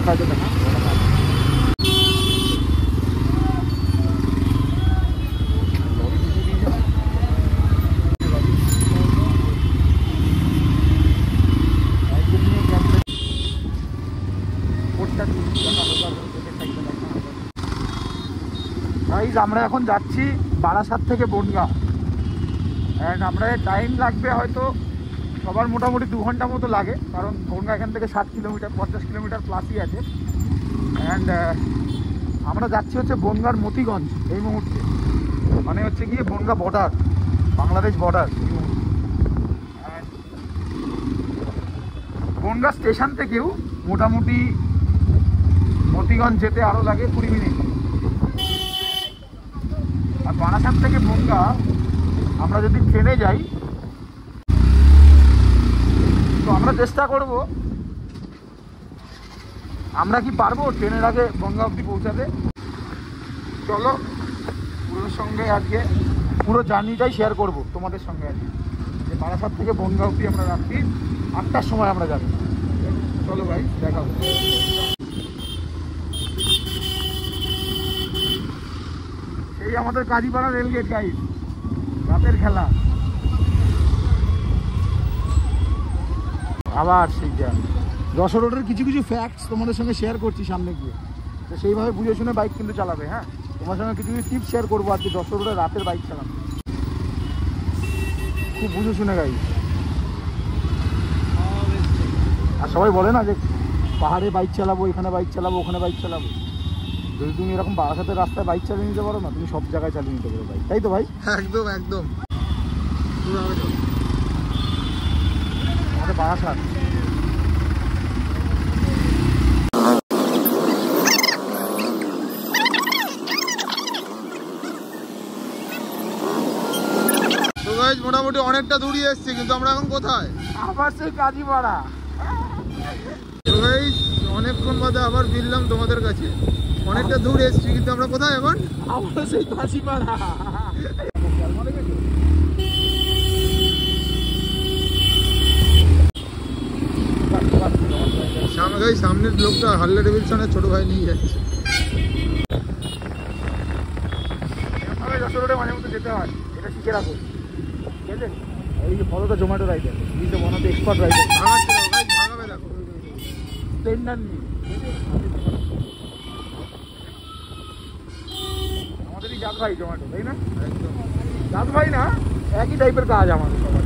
খাই তো দেখা আমরা এখন যাচ্ছি বারাসাত থেকে বনগাঁ অ্যান্ড আমরা টাইম লাগবে হয়তো সবার মোটামুটি 2 ঘন্টা মতো লাগে, কারণ বনগাঁ এখান থেকে 60 কিলোমিটার 50 কিলোমিটার প্লাসই আছে। অ্যান্ড আমরা যাচ্ছি হচ্ছে বনগাঁর মতিগঞ্জ এই মুহূর্তে, মানে হচ্ছে গিয়ে বনগাঁ বর্ডার, বাংলাদেশ বর্ডার এই মুহূর্তে। বনগাঁ স্টেশন থেকেও মোটামুটি মতিগঞ্জ যেতে আরও লাগে 20 মিনিট। আর বারাসাত থেকে বনগাঁ আমরা যদি ট্রেনে যাই তো আমরা চেষ্টা করব, আমরা কি পারবো ট্রেনের আগে বনগাঁ অবধি পৌঁছাতে। চলো পুরোর সঙ্গে আজকে পুরো জার্নিটাই শেয়ার করব তোমাদের সঙ্গে আজকে, যে বারাসাত থেকে বনগাঁ অবধি আমরা রাত্রি 8টার সময় আমরা যাবো। চলো ভাই দেখাবো। এই আমাদের কাজীপাড়া রেলগেট গাইড, রাতের খেলা আবার সেই যশোর রোডের কিছু কিছু ফ্যাক্টস তোমাদের সঙ্গে শেয়ার করছি সামনে গিয়ে, তো সেইভাবে বুঝে শুনে বাইক কিন্তু চালাবে। হ্যাঁ, তোমার সঙ্গে কিছু কিছু টিপস শেয়ার করবো আজকে যশোর রোডে রাতের বাইক চালানো, খুব বুঝে শুনে গাইড। আর সবাই বলে না যে পাহাড়ে বাইক চালাবো, এখানে বাইক চালাবো, ওখানে বাইক চালাবো, যদি তুমি এরকম বারাসাতের রাস্তায় বাইক চালিয়ে নিতে পারো না, তুমি সব জায়গায় চালিয়ে নিতে পারো বাইক, তাই তো ভাই? একদম একদম আমাদের বারাসাত। মোটামুটি অনেকটা দূরিয়ে এসছি, কিন্তু আমরা এখন কোথায়? আবার সেই কাজীপাড়া। অনেকক্ষণ বাদে আবার ফিরলাম তোমাদের কাছে, অনেকটা দূর এসছি, কিন্তু আমরা কোথায় এখন? আমরা সেই কাজীপাড়া। সামনের লোকটা হার্লে ডেভিডসনের ছোট ভাই নিয়ে যাচ্ছে। যশোর রোডে মাঝে মধ্যে যেতে হয়, এটা শিখে রাখো, ঠিক আছে? এই যে ফটোটা জোম্যাটো রাইডার, নিজে বানাতে এক্সপার্ট রাইডার, ভাঙাবে দেখো টেন্ডার নিয়ে। আমাদেরই জাত ভাই জোম্যাটো, তাই না? একদম জাত ভাই না, একই টাইপের কাজ আমাদের সবার।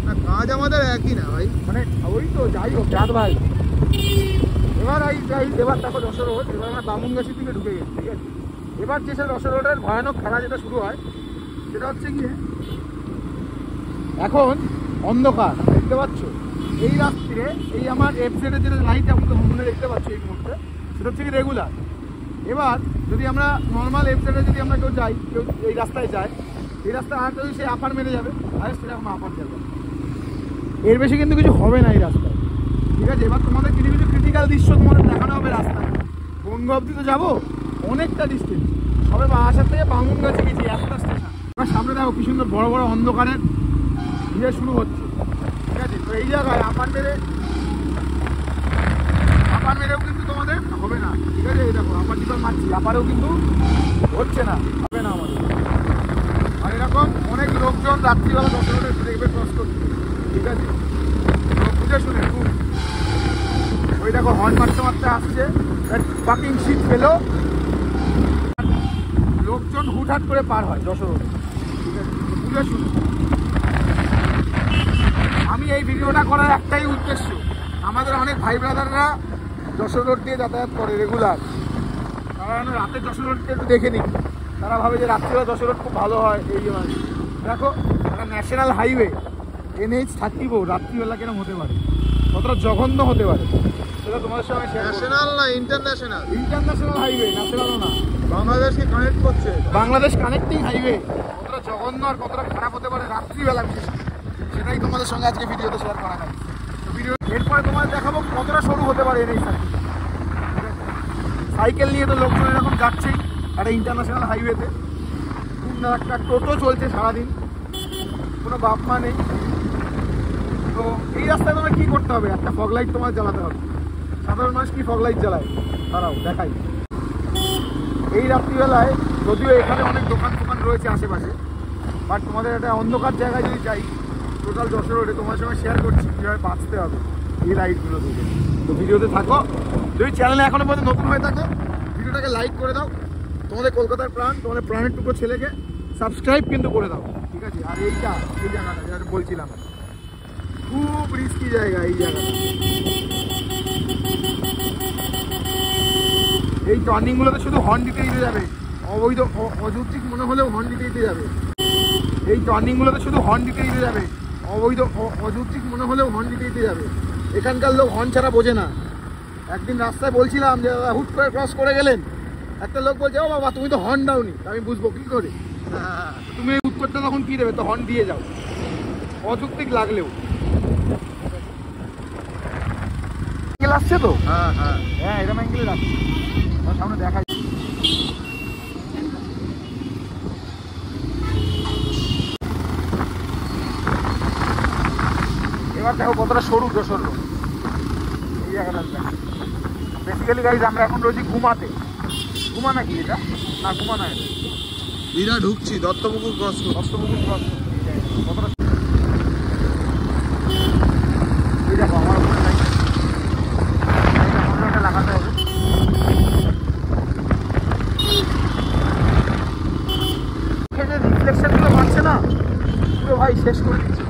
না কাজ আমাদের একই না ভাই, মানে ওই তো যাই হোক জাত ভাই। এবার দেখো যশোর রোড, এবার আমরা বামুনগাছির দিকে ঢুকে গেছি, ঠিক আছে? এবার যে যশোর রোডের ভয়ানক খেলা যেটা শুরু হয় সেটা হচ্ছে গিয়ে এখন অন্ধকার, দেখতে পাচ্ছ এই রাত্রে এই আমার এফ সাইডের যেটা লাইট আমাদের মনে দেখতে পাচ্ছ এই মুহূর্তে, সেটা হচ্ছে কি রেগুলার। এবার যদি আমরা নর্মাল এফ সাইডে যদি আমরা কেউ যাই, কেউ এই রাস্তায় যায়, এই রাস্তায় আর যদি সে আপার মেরে যাবে, আর সেটা এখন আপার যাবে, এর বেশি কিন্তু কিছু হবে না এই রাস্তায়, ঠিক আছে? এবার তোমাদের কিছু কিছু ক্রিটিক্যাল দৃশ্য তোমাদের দেখানো হবে রাস্তায়। বনগাঁ অবধি তো যাবো, অনেকটা ডিস্টেন্স, সবে বারাসাত থেকে বামুনগাছি গেছি, একটা স্টেশন। এবার সামনে দেখো কি সুন্দর বড় বড় অন্ধকারের ইয়ে শুরু হচ্ছে, ঠিক আছে? তো এই জায়গায় আপার মেরেও কিন্তু তোমাদের হবে না, ঠিক আছে? এই দেখো আপার ডিপার মারছি, আপারেও কিন্তু হচ্ছে না, হবে না আমাদের। আর এরকম অনেক লোকজন রাত্রিবেলা যশোর রোডে দেখবে ক্রস করছে, ঠিক আছে? বুঝে শুনে খুব ওই দেখো হর্ন মারতে মারতে আসছে, পার্কিং সিট পেলো, লোকজন হুটহাট করে পার হয় যশোর রোডে, ঠিক আছে? বুঝে শুনে আমি এই ভিডিওটা করার একটাই উদ্দেশ্য, আমাদের অনেক ভাই ব্রাদাররা যশোর রোড দিয়ে যাতায়াত করে রেগুলার, তারা রাতে যশোর রোডকে একটু দেখে নিই, তারা ভাবে যে রাত্রিবেলা যশোর রোড খুব ভালো হয়। এই জন্য দেখো একটা ন্যাশনাল হাইওয়ে NH-34 রাত্রিবেলা কেরম হতে পারে, কতটা জঘন্য হতে পারে সেটা তোমাদের সঙ্গে শেয়ার করব। ন্যাশনাল না ইন্টারন্যাশনাল? ইন্টারন্যাশনাল হাইওয়ে, ন্যাশনালও না, বাংলাদেশকে কানেক্ট করছে, বাংলাদেশ কানেক্টিং হাইওয়ে। কতটা জঘন্য আর কতটা খারাপ হতে পারে রাত্রিবেলা, সেটাই তোমাদের সঙ্গে আজকে ভিডিওতে শেয়ার করা হয়। তো ভিডিও এরপরে তোমাদের দেখাবো কতটা সরু হতে পারে NH-34। সাইকেল নিয়ে তো লোকজন এরকম যাচ্ছেই একটা ইন্টারন্যাশনাল হাইওয়েতে, একটা টোটো চলছে সারাদিন, কোনো বাপ মা নেই। তো এই রাস্তায় তোমার কী করতে হবে, একটা ফগ লাইট তোমার জ্বালাতে হবে, সাধারণ মানুষ কি ফগ লাইট জ্বালায়, তারাও দেখাই। এই রাত্রিবেলায় যদিও এখানে অনেক দোকান রয়েছে আশেপাশে, বাট তোমাদের একটা অন্ধকার জায়গায় যদি যাই টোটাল যশোর রোডে, তোমার সঙ্গে শেয়ার করছি কীভাবে বাঁচতে হবে এই লাইটগুলো থেকে। তো ভিডিওতে থাকো, যদি চ্যানেলে এখনো পর্যন্ত নতুন হয়ে থাকো ভিডিওটাকে লাইক করে দাও, তোমাদের কলকাতার প্রাণ, তোমাদের প্রাণের টুকরো ছেলেকে সাবস্ক্রাইব কিন্তু করে দাও, ঠিক আছে? আর এই জায়গাটা যেটা বলছিলাম খুব রিস্কি জায়গা, এই জায়গাটা এই টার্নিংগুলোতে শুধু হর্ন দিতেই যাবে, অবৈধ অযৌক্তিক মনে হলেও হর্ন দিতেই যাবে। এই টার্নিংগুলোতে শুধু হর্ন দিতেই যাবে, অবৈধ অযৌক্তিক মনে হলেও হর্ন দিতেই যাবে। এখানকার লোক হর্ন ছাড়া বোঝে না। একদিন রাস্তায় বলছিলাম যে হুট করে ক্রস করে গেলেন, একটা লোক বলছে ও বাবা তুমি তো হর্ন দাওনি। আমি বুঝবো কী করে, তুমি এই উত্তরটা তখন কী দেবে? তো হর্ন দিয়ে যাও অযৌক্তিক লাগলেও। অ্যাঙ্গেল আসছে তো, হ্যাঁ হ্যাঁ হ্যাঁ এরকম অ্যাঙ্গেলে আসছে, আমার সামনে দেখাই। এবার দেখো কতটা সরু যশোর রোড, এই জায়গাটা। বেসিক্যালি গাইজ আমরা এখন রয়েছি ঘুমাতে। ঘুমা নাকি এটা? না ঘুমা না, এটা বিরা ঢুকছি দত্তপুকুর ক্রস করছি। দত্তপুকুর ক্রস কতটা এই দেখো আমার উপরে লাগাতে হবে। যে রিফ্লেকশনগুলো মারছে না পুরো ভাই শেষ করে দিচ্ছে।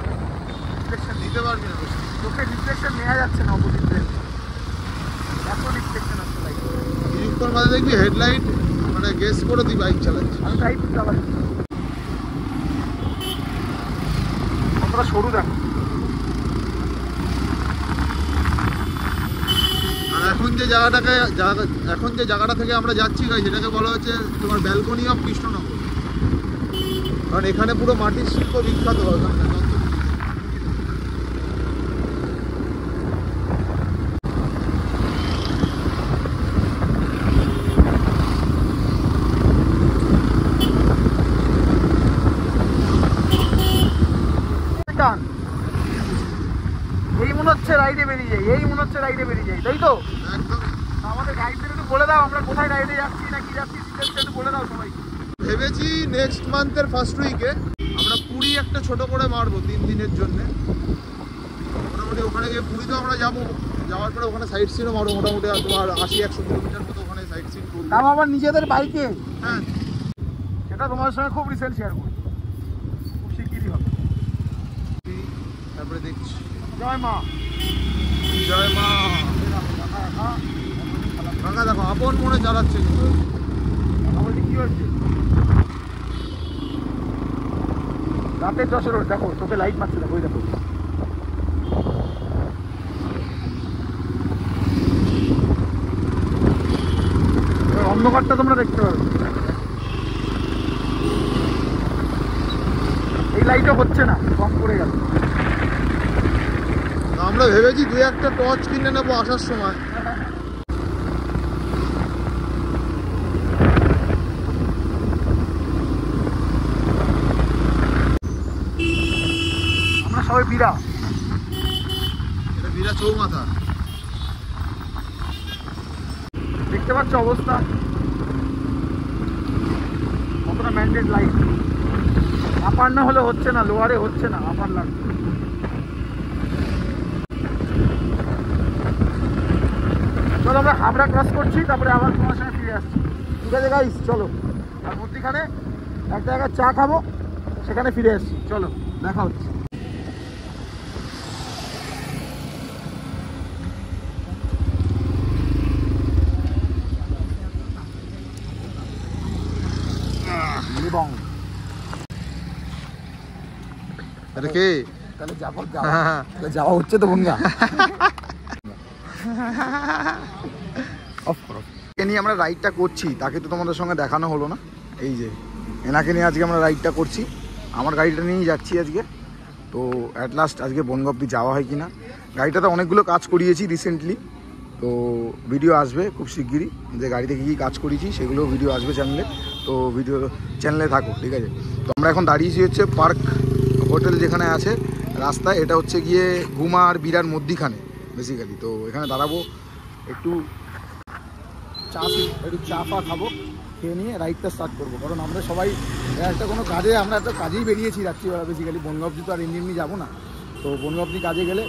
রিফ্লেকশন নিতে পারবি না, চোখে রিফ্লেকশন নেওয়া যাচ্ছে না অপোজিট ট্রেন, এত রিফ্লেকশন আসছে লাইট। কিছুক্ষণ বাদে দেখবি হেডলাইট মানে গেস করে তুই বাইক চালাচ্ছিস। আমি টাইপ চালাচ্ছি, কতটা সরু দেখো। আর এখন যে জায়গাটা থেকে আমরা যাচ্ছি গাই সেটাকে বলা হচ্ছে তোমার ব্যালকনি অফ কৃষ্ণনগর, কারণ এখানে পুরো মাটির শিল্প বিখ্যাত। এই মনে হচ্ছে রাইডে বেরিয়ে যাই, এই মনে হচ্ছে রাইডে বেরিয়ে যাই, তাই তো? একদম আমাদের গাইডদের একটু বলে দাও আমরা কোথায় রাইডে যাচ্ছি না কি যাচ্ছি, একটু বলে দাও সবাই। ভেবেছি নেক্সট মান্থের ফার্স্ট উইকে আমরা পুরী একটা ছোট করে মারবো 3 দিনের জন্য। মোটামুটি ওখানে গিয়ে পুরী তো আমরা যাবো, যাওয়ার পরে ওখানে সাইট সিনও মারবো মোটামুটি তোমার 80-100 কিলোমিটার মতো ওখানে সাইট সিন করবো। তাও আবার নিজেদের বাইকে, হ্যাঁ সেটা তোমার সঙ্গে খুব রিসেন্ট শেয়ার করবো, খুব শিগগিরই হবে। তারপরে দেখছি। জয় মা, জয় মা। কাকা দেখো আপন মনে চালাচ্ছে কিন্তু। কি হচ্ছে রাতের যশোর রোড দেখো, চোখে লাইট মারছে, দেখো ওই দেখো। অন্ধকারটা তোমরা দেখতে পারো, এই লাইটও হচ্ছে না, কম পড়ে গেল। আমরা ভেবেছি 2-1টা টর্চ কিনে নেবো আসার সময়। আমরা সবাই বিরা, এটা বিরা চৌমাথা দেখতে পাচ্ছ অবস্থা কতটা ম্যান্ডেট লাইট। আপার না হলে হচ্ছে না, লোয়ারে হচ্ছে না, আপার লাগছে। চলো আমরা হাবড়া ক্রস করছি, তারপরে আবার তোমার সঙ্গে ফিরে আসছি, ঠিক আছে গাইস? চলো, আর মধ্যিখানে এক জায়গায় চা খাবো, সেখানে ফিরে আসছি। চলো দেখা হচ্ছে। এটা কে? তাহলে যাওয়া হচ্ছে তো বন্ধুরা। নিয়ে আমরা রাইডটা করছি, তাকে তো তোমাদের সঙ্গে দেখানো হলো না। এই যে এনাকে নিয়ে আজকে আমরা রাইডটা করছি, আমার গাড়িটা নিয়েই যাচ্ছি আজকে। তো অ্যাট লাস্ট আজকে বনগাঁ অব্দি যাওয়া হয় কিনা। গাড়িটাতে অনেকগুলো কাজ করিয়েছি রিসেন্টলি, তো ভিডিও আসবে খুব শিগগিরই, যে গাড়িতে কী কী কাজ করিয়েছি সেগুলো ভিডিও আসবে চ্যানেলে। তো ভিডিও চ্যানেলে থাকো, ঠিক আছে? তো আমরা এখন দাঁড়িয়েছি হচ্ছে পার্ক হোটেল যেখানে আছে রাস্তায়, এটা হচ্ছে গিয়ে ঘুমা আর বিরার মধ্যিখানে বেসিক্যালি। তো এখানে দাঁড়াবো, একটু চা ফা খাবো, খেয়ে নিয়ে রাইডটা স্টার্ট করবো। কারণ আমরা সবাই একটা কোনো কাজে, আমরা একটা কাজেই বেরিয়েছি রাত্রিবেলা, বেসিক্যালি বনগাঁ অবধি তো আর এমনি যাবো না। তো বনগাঁ অবধি কাজে গেলে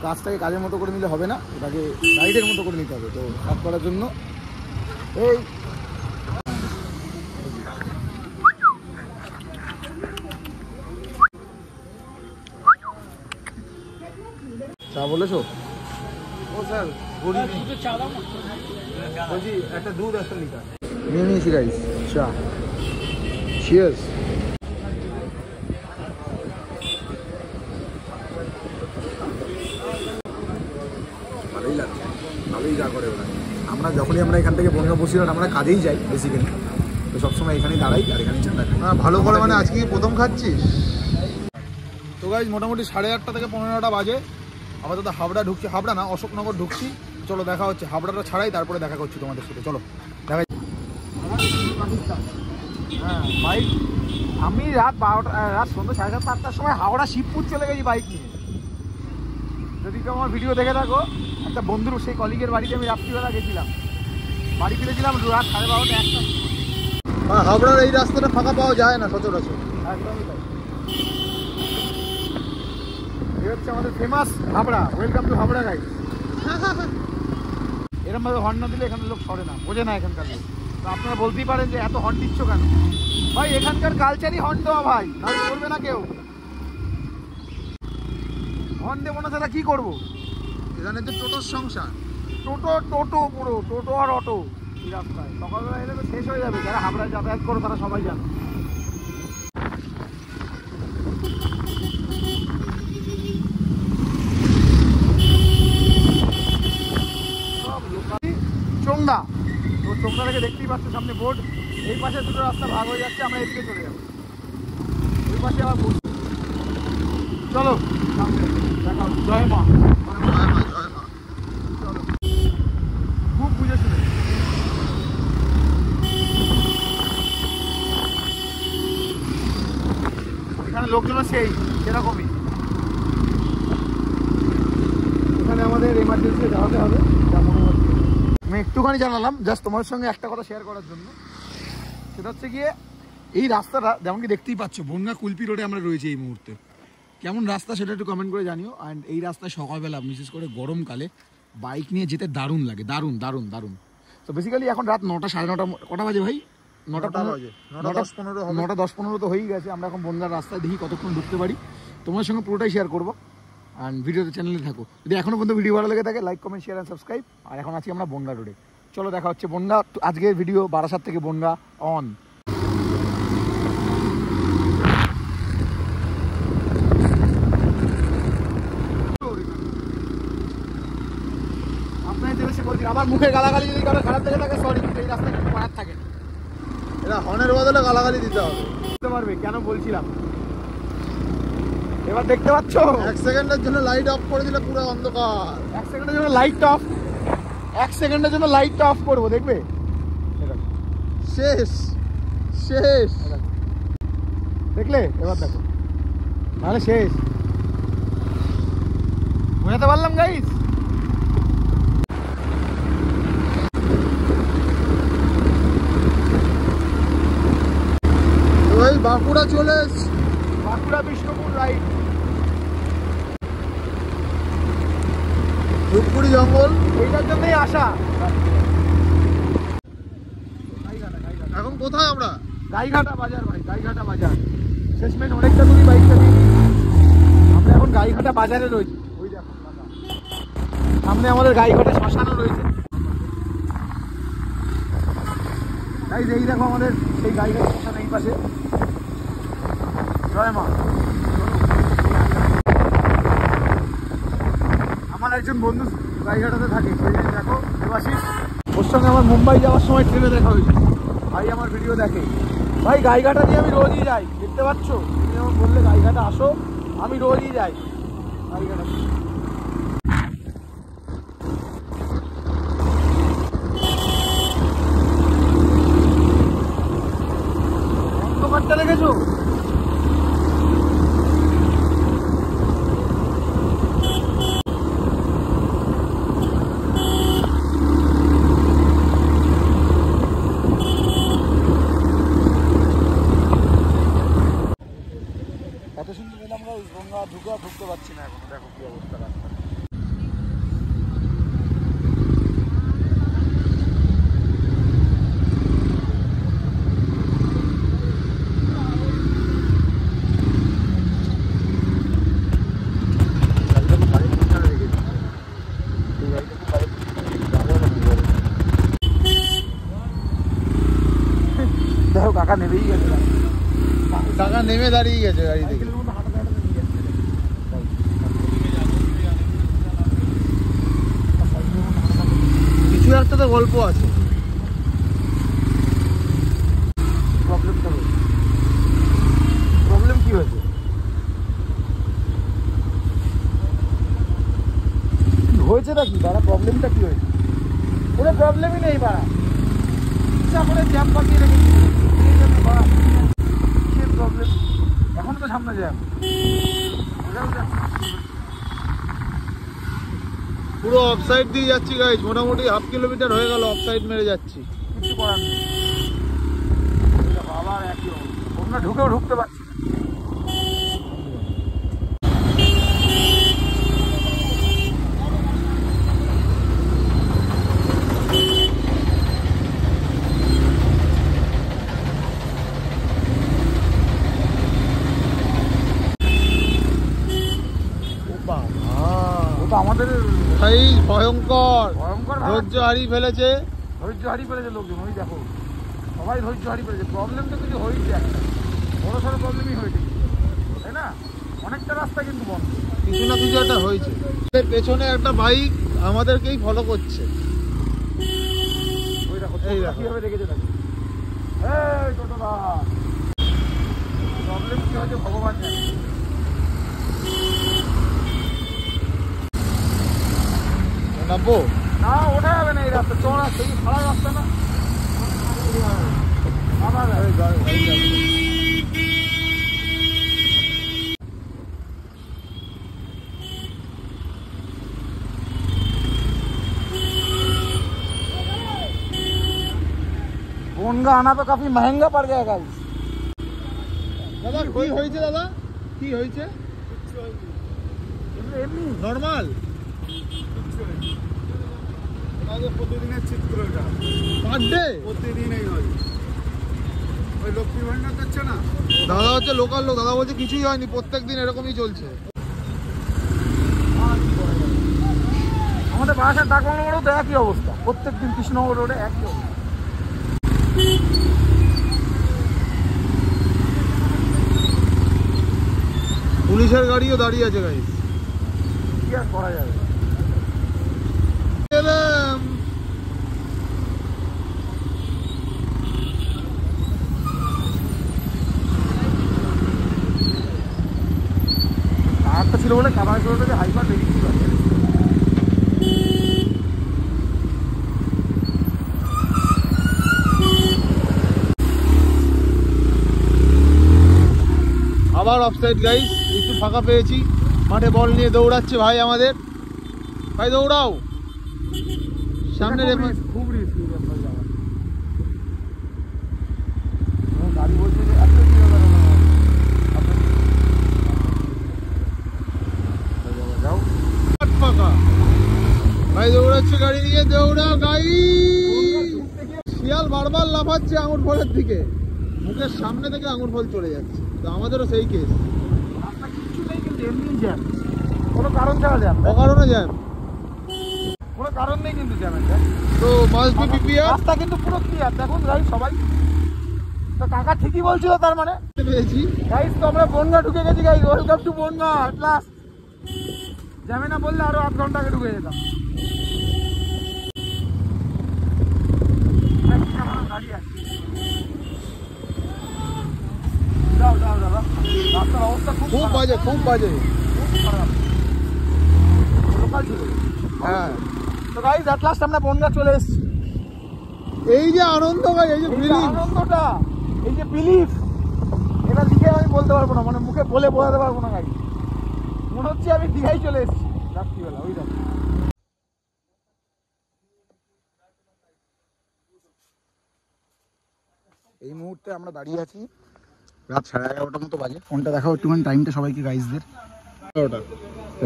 কাজটাকে কাজের মতো করে নিলে হবে না, ওটাকে রাইডের মতো করে নিতে হবে। তো কাজ করার জন্য এই চা বলেছো? ও স্যার গুড ইভিনিং, বলছি একটা দুধ একটা লিটার নিয়ে নিয়েছি গাইস। চা, চিয়ার্স। ভালোই লাগছে, ভালোই যা করে ওরা। আমরা এখান থেকে বনগাঁ বসিরহাট আমরা কাজেই যাই বেসিক্যালি, তো সবসময় এখানেই দাঁড়াই আর এখানেই চা খাই। হ্যাঁ ভালো করে, মানে আজকে প্রথম খাচ্ছিস? তো গাইজ মোটামুটি 8:30 থেকে 15টা বাজে। আপাতত হাবড়া ঢুকছি, হাবড়া না অশোকনগর ঢুকছি। চলো দেখা হচ্ছে, হাবড়াটা ছাড়াই তারপরে দেখা করছি তোমাদের সাথে। চলো দেখা। হ্যাঁ বাইক, আমি রাত সন্ধ্যা 7:30-8টার সময় হাওড়া শিবপুর চলে গেছি বাইক নিয়ে। যদি কেউ আমার ভিডিও দেখে থাকো, একটা বন্ধুর সেই কলিগের বাড়িতে আমি রাত্রিবেলা গেছিলাম, বাড়ি ফিরেছিলাম রাত 12:30-1টা। হাবড়ার এই রাস্তাটা ফাঁকা পাওয়া যায় না সচরাচর। একদমই তাই। এই হচ্ছে আমাদের famous Habra. Welcome to Habra guide. এরকম ভাবে হর্ন না দিলে এখানে লোক সরে না, বোঝে না এখানকার লোক। তো আপনারা বলতেই পারেন যে এত হর্ন দিচ্ছ কেন? ভাই এখানকার কালচারই হর্ন দেওয়া ভাই, নাহলে করবে না কেউ। হর্ন দেবো না সেটা কি করবো? এখানে তো টোটোর সংসার, টোটো পুরো টোটো আর অটো এই রাস্তায়। সকালবেলা এলে তো শেষ হয়ে যাবে। যারা হাবড়ায় যাতায়াত করো তারা সবাই জানে। চোংদা, তো চোংদা থেকে দেখতেই পাচ্ছ সামনে বোর্ড। এই পাশে দুটো রাস্তা ভাগ হয়ে যাচ্ছে, আমরা এদিকে চলে যাবো। ওই পাশে আবার বোর্ড। চলো সামনে দেখা হচ্ছে। জয় মা। চলো, খুব বুঝে শুনে। এখানে লোকজন সেই সেরকমই। এখানে আমাদের এমার্জেন্সি জানাতে হবে, যা মনে হচ্ছে। আমি একটুখানি জানালাম জাস্ট তোমার সঙ্গে একটা কথা শেয়ার করার জন্য। সেটা হচ্ছে গিয়ে এই রাস্তাটা যেমন কি দেখতেই পাচ্ছ, বনগাঁ কুলপি রোডে আমরা রয়েছি এই মুহূর্তে। কেমন রাস্তা সেটা একটু কমেন্ট করে জানিও। অ্যান্ড এই রাস্তায় সকালবেলা বিশেষ করে গরমকালে বাইক নিয়ে যেতে দারুণ লাগে, দারুণ দারুণ দারুণ। তো বেসিক্যালি এখন রাত 9টা 9:30 কটা বাজে ভাই? 9টা 10-15 তো হয়েই গেছে। আমরা এখন বনগাঁর রাস্তায় দেখি কতক্ষণ ঢুকতে পারি। তোমার সঙ্গে পুরোটাই শেয়ার করবো। অ্যান্ড ভিডিওতে চ্যানেলে থাকো। যদি এখনও পর্যন্ত ভিডিও ভালো লেগে থাকে like comment share and subscribe. আর এখন আছি আমরা বনগাঁ রোডে। চলো দেখা হচ্ছে বনগাঁ। আজকের ভিডিও বারাসাত থেকে বনগাঁ অন। আমার মুখে গালাগালি যদি কারো খারাপ লেগে থাকে সরি, এই রাস্তায় কিছু করার থাকে না। এটা হর্নের বদলে গালাগালি দিতে হবে, বুঝতে পারবে কেন বলছিলাম। এবার দেখতে পাচ্ছ 1 সেকেন্ডের জন্য লাইট অফ করে দিলে পুরো অন্ধকার। 1 সেকেন্ডের জন্য লাইটটা অফ, 1 সেকেন্ডের জন্য লাইটটা অফ করবো, দেখবে শেষ শেষ। দেখলে এবার দেখো, নাহলে শেষ। বোঝাতে পারলাম গাইস? ওই বাঁকুড়া চলে এসছি, বাঁকুড়া বিষ্ণুপুর রাইড, ধূপগুড়ি জঙ্গল, এইটার জন্যই আসা। এখন কোথায় আমরা? গাইঘাটা বাজার ভাই, গাইঘাটা বাজার। শেষমেশ অনেকটা দূরই বাইকটা নিয়ে আমরা এখন গাইঘাটা বাজারে রয়েছি। ওই দেখো সামনে আমাদের গাইঘাটা শ্মশানও রয়েছে। এই দেখো আমাদের সেই গাইঘাটা শ্মশান এই পাশে। জয় মা। আমার একজন বন্ধু গাইঘাটাতে থাকে, দেখো দেবাশিস, ওর সঙ্গে আমার মুম্বাই যাওয়ার সময় ট্রেনে দেখা হয়েছে। ভাই আমার ভিডিও দেখে। ভাই গাইঘাটা দিয়ে আমি রোজই যাই, দেখতে পাচ্ছ? তুমি যেমন বললে গাইঘাটা আসো, আমি রোজই যাই গাইঘাটা। অন্ধকারটা দেখেছো? কি অবস্থা রাস্তা। দেখো কাকা নেমেই গেছে, টাকা নেমে দাঁড়িয়ে গেছে গাড়ি থেকে। কিছু একটা তো গল্প আছে। প্রবলেম কি হয়েছে? হয়েছে নাকি বাড়া? প্রবলেমটা কি হয়েছে? কোনো প্রবলেমই নেই বাড়া, ইচ্ছা করে জ্যাম পাঠিয়ে রেখেছি। প্রবলেম এখন তো সামনে জ্যাম। পুরো অফসাইড দিয়ে যাচ্ছি গাইজ, মোটামুটি 1/2 কিলোমিটার হয়ে গেল অফসাইড মেরে যাচ্ছি। কিছু করার নেই, আবার একই অবস্থা। আমরা ঢুকেও ঢুকতে পারছি না। আমাদের ভাই ভয়ঙ্কর ভয়ঙ্কর ধৈর্য হারিয়ে ফেলেছে, ধৈর্য হারিয়ে ফেলেছে লোকজন। ওই দেখো সবাই ধৈর্য হারিয়ে ফেলেছে। প্রবলেম তো কিছু হয়েছে, একটা বড় সড়ো প্রবলেমই হয়েছে, তাই না? অনেকটা রাস্তা কিন্তু বন্ধ, কিছু না কিছু একটা হয়েছে। এর পেছনে একটা বাইক আমাদেরকেই ফলো করছে। ওই দেখো এই দেখো কিভাবে রেখেছে তাকে। এই টোটোদা, প্রবলেম কি হয়েছে ভগবান জানে। নামবো না, ওঠা যাবে না এই রাস্তা, চড়া সেই খারাপ রাস্তা না। बोनगा आना तो काफी महंगा पड़ गया गाइस। দাদা কি হয়েছে? দাদা কি হয়েছে? এমনি নরমাল প্রতিদিনের চিত্র, এটা পার ডে প্রতিদিনই হয়। ওই লক্ষ্মী ভান্ডার যাচ্ছে না, দাদা হচ্ছে লোকাল লোক, দাদা বলছে কিছুই হয়নি, প্রত্যেকদিন এরকমই চলছে। আমাদের বাসার ডাকবাংলো মোড়েও তো একই অবস্থা, প্রত্যেকদিন কৃষ্ণনগর রোডে একই অবস্থা। পুলিশের গাড়িও দাঁড়িয়ে আছে গাইস। কি আর করা যাবে? কারটা ছিল বলে কামাই করে হাইপার বেরিয়েছিল। আবার অফসাইড গাইস, একটু ফাঁকা পেয়েছি, মাঠে বল নিয়ে দৌড়াচ্ছে ভাই আমাদের। ভাই দৌড়াও সামনে। খুব রিস্ক গাড়ি বলছে যে এত কি হবে না, যাও ফাঁকা ভাই দৌড়াচ্ছে গাড়ি নিয়ে, দৌড়াও গাড়ি। শিয়াল বারবার লাফাচ্ছে আঙুর ফলের দিকে, মুখের সামনে থেকে আঙুর ফল চলে যাচ্ছে। তো আমাদেরও সেই কেস, রাস্তা কিছু নেই কিন্তু এমনি জ্যাম, কোনো কারণ ছাড়া জ্যাম, অকারণে জ্যাম, কোনো কারণ নেই কিন্তু জ্যামের। তো মাস্ট বি প্রিপেয়ার। রাস্তা কিন্তু পুরো ক্লিয়ার, দেখুন গাইস সবাই। তো কাকা ঠিকই বলছিল তার মানে। পেয়েছি গাইস তো আমরা বনগা ঢুকে গেছি guys, welcome to Bongaon at last. জ্যামে না বললে আরো 8 ঘন্টা আগে ঢুকে যেতাম। গাড়ি আছে, যাও যাও দাদা, রাস্তার অবস্থা খুব খুব বাজে, খুব বাজে, খুব খারাপ। লোকাল ছিল। হ্যাঁ। তো গাইস এট লাস্ট আমরা বনগা চলে এসেছি। এই যে আনন্দ ভাই, এই যে এই যে ফিলিং, আনন্দটা, এই যে বিলিফ, এটা লিখে আমি বলতে পারবো না, মানে মুখে বলে বোঝাতে পারবো না গাইস। মনে হচ্ছে আমি দীঘায় চলে এসেছি রাত্রিবেলা। ওই দেখো এই মুহূর্তে আমরা দাঁড়িয়ে আছি, রাত 11:30 মতো বাজে। ফোনটা দেখাও একটুখানি টাইমটা সবাইকে গাইসদের। ওটা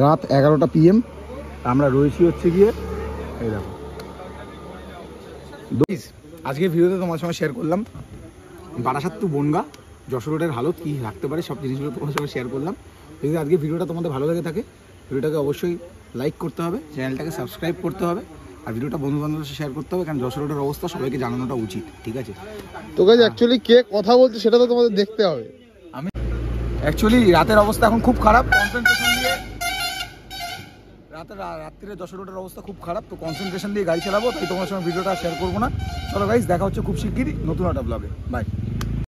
রাত 11টা PM। আমরা রয়েছি হচ্ছে গিয়ে এই দেখো আজকে ভিডিওতে তোমার সঙ্গে শেয়ার করলাম বারাসাত টু বনগাঁ যশোর রোডের হালত কী রাখতে পারে, সব জিনিসগুলো তোমার সঙ্গে শেয়ার করলাম। যদি আজকে ভিডিওটা তোমাদের ভালো লেগে থাকে ভিডিওটাকে অবশ্যই লাইক করতে হবে, চ্যানেলটাকে সাবস্ক্রাইব করতে হবে, আর ভিডিওটা বন্ধুবান্ধবের সাথে শেয়ার করতে হবে, কারণ যশোর রোডের অবস্থা সবাইকে জানানোটা উচিত, ঠিক আছে? তো গাইস অ্যাকচুয়ালি কে কথা বলছে সেটা তো তোমাদের দেখতে হবে। অ্যাকচুয়ালি রাতের অবস্থা এখন খুব খারাপ, কনসেন্ট্রেশন দিয়ে রাত্রিরে যশোর রোডের অবস্থা খুব খারাপ, তো কনসেন্ট্রেশন দিয়ে গাড়ি চালাবো, তাই তোমার সঙ্গে ভিডিওটা শেয়ার করবো না। চলো গাইস, দেখা হচ্ছে খুব শিগগিরই নতুন একটা ব্লগে। বাই।